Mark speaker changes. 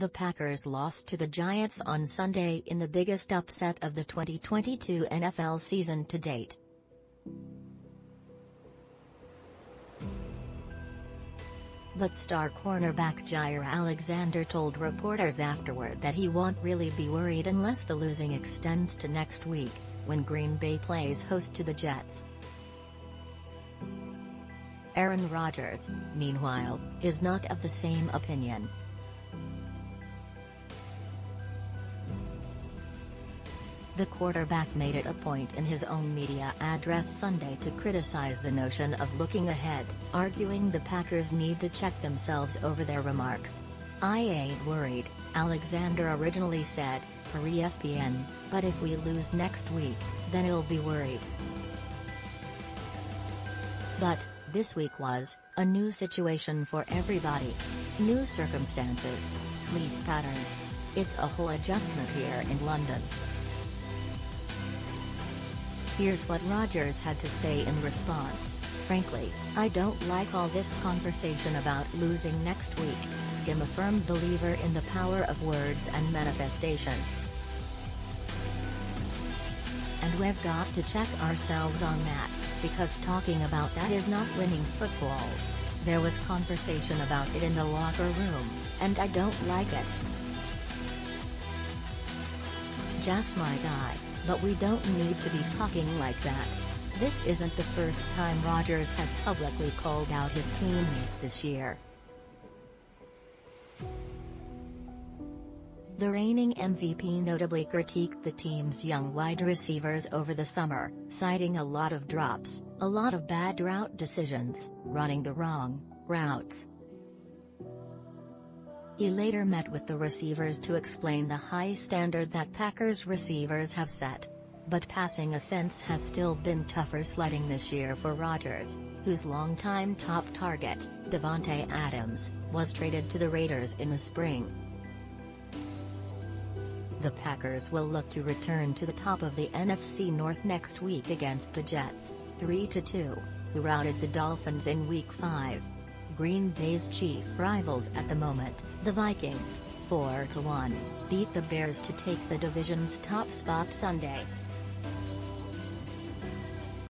Speaker 1: The Packers lost to the Giants on Sunday in the biggest upset of the 2022 NFL season to date. But star cornerback Jaire Alexander told reporters afterward that he won't really be worried unless the losing extends to next week, when Green Bay plays host to the Jets. Aaron Rodgers, meanwhile, is not of the same opinion. The quarterback made it a point in his own media address Sunday to criticize the notion of looking ahead, arguing the Packers need to check themselves over their remarks. "I ain't worried," Alexander originally said, for ESPN, "but if we lose next week, then I'll be worried." But this week was a new situation for everybody. New circumstances, sleep patterns. It's a whole adjustment here in London. Here's what Rodgers had to say in response: "Frankly, I don't like all this conversation about losing next week. I'm a firm believer in the power of words and manifestation. And we've got to check ourselves on that, because talking about that is not winning football. There was conversation about it in the locker room, and I don't like it. Just my guy. But we don't need to be talking like that." This isn't the first time Rodgers has publicly called out his teammates this year. The reigning MVP notably critiqued the team's young wide receivers over the summer, citing a lot of drops, a lot of bad route decisions, running the wrong routes. He later met with the receivers to explain the high standard that Packers receivers have set. But passing offense has still been tougher sledding this year for Rodgers, whose longtime top target, Davante Adams, was traded to the Raiders in the spring. The Packers will look to return to the top of the NFC North next week against the Jets, 3-2, who routed the Dolphins in Week 5. Green Bay's chief rivals at the moment, the Vikings, 4-1, beat the Bears to take the division's top spot Sunday.